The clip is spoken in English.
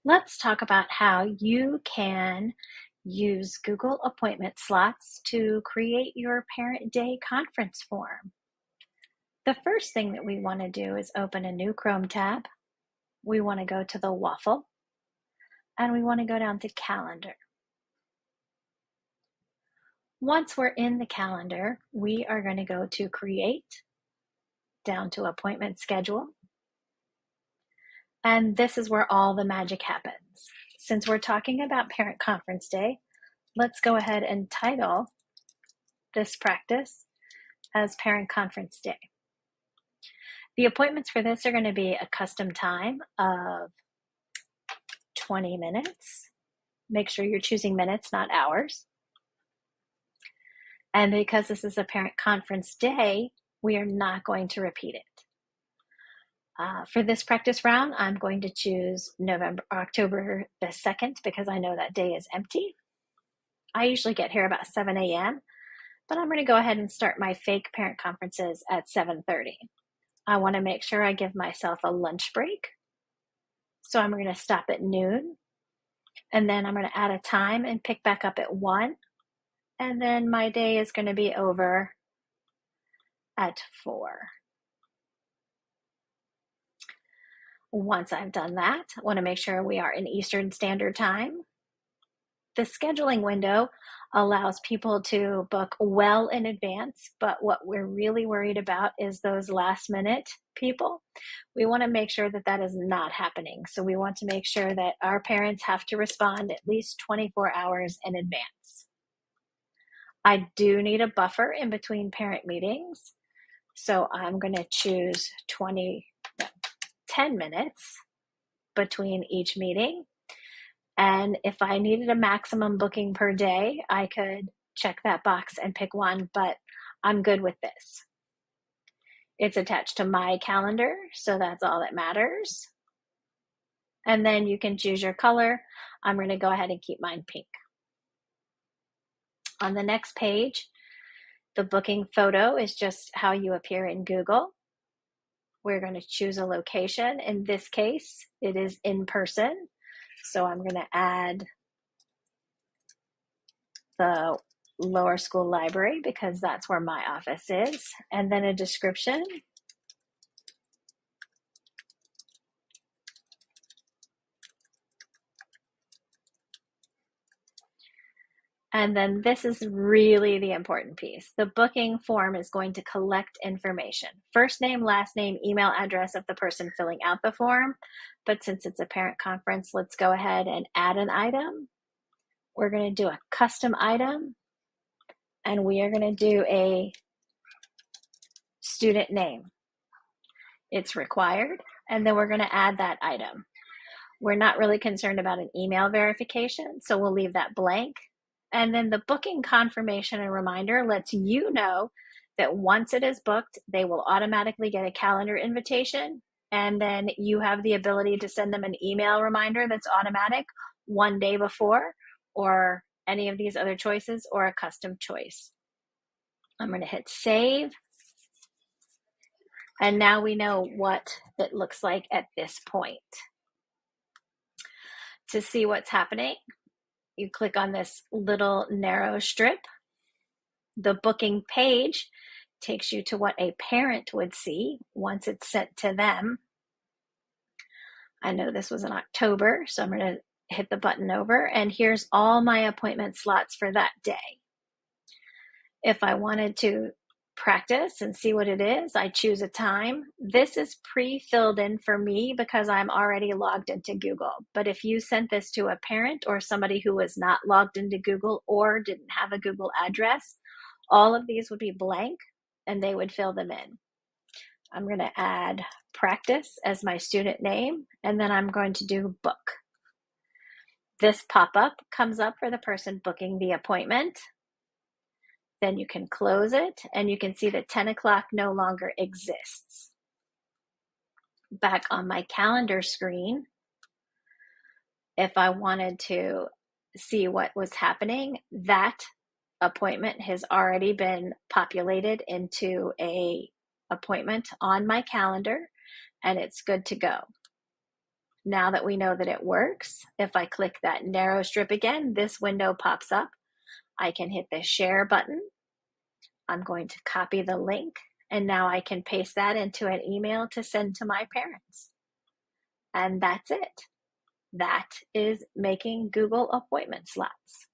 Let's talk about how you can use Google appointment slots to create your Parent Day conference form. The first thing that we want to do is open a new Chrome tab. We want to go to the waffle and we want to go down to calendar. Once we're in the calendar, we are going to go to create, down to appointment schedule. And this is where all the magic happens. Since we're talking about Parent Conference Day, let's go ahead and title this practice as Parent Conference Day. The appointments for this are going to be a custom time of 20 minutes. Make sure you're choosing minutes, not hours. And because this is a Parent Conference Day, we are not going to repeat it. For this practice round, I'm going to choose October the 2nd because I know that day is empty. I usually get here about 7 a.m., but I'm going to go ahead and start my fake parent conferences at 7:30. I want to make sure I give myself a lunch break. So I'm going to stop at noon, and then I'm going to add a time and pick back up at 1. And then my day is going to be over at 4. Once I've done that, I want to make sure we are in Eastern Standard Time. The scheduling window allows people to book well in advance, but what we're really worried about is those last minute people. We want to make sure that that is not happening. So we want to make sure that our parents have to respond at least 24 hours in advance. I do need a buffer in between parent meetings. So I'm going to choose 10 minutes between each meeting. And if I needed a maximum booking per day, I could check that box and pick one, but I'm good with this. It's attached to my calendar, so that's all that matters. And then you can choose your color. I'm going to go ahead and keep mine pink. On the next page, the booking photo is just how you appear in Google. We're going to choose a location. In this case, it is in person. So I'm going to add the lower school library because that's where my office is, and then a description. And then this is really the important piece. The booking form is going to collect information. First name, last name, email address of the person filling out the form. But since it's a parent conference, let's go ahead and add an item. We're going to do a custom item, and we are going to do a student name. It's required, and then we're going to add that item. We're not really concerned about an email verification, so we'll leave that blank. And then the booking confirmation and reminder lets you know that once it is booked, they will automatically get a calendar invitation. And then you have the ability to send them an email reminder that's automatic one day before, or any of these other choices, or a custom choice. I'm going to hit save. And now we know what it looks like at this point. To see what's happening, you click on this little narrow strip. The booking page takes you to what a parent would see once it's sent to them. I know this was in October, so I'm going to hit the button over, and here's all my appointment slots for that day. If I wanted to practice and see what it is, I choose a time. This is pre-filled in for me because I'm already logged into Google. But if you sent this to a parent or somebody who was not logged into Google or didn't have a Google address, all of these would be blank and they would fill them in. I'm going to add practice as my student name, and then I'm going to do book. This pop-up comes up for the person booking the appointment. Then you can close it, and you can see that 10 o'clock no longer exists. Back on my calendar screen, if I wanted to see what was happening, that appointment has already been populated into an appointment on my calendar, and it's good to go. Now that we know that it works, if I click that narrow strip again, this window pops up. I can hit the share button. I'm going to copy the link, and now I can paste that into an email to send to my parents. And that's it. That is making Google appointment slots.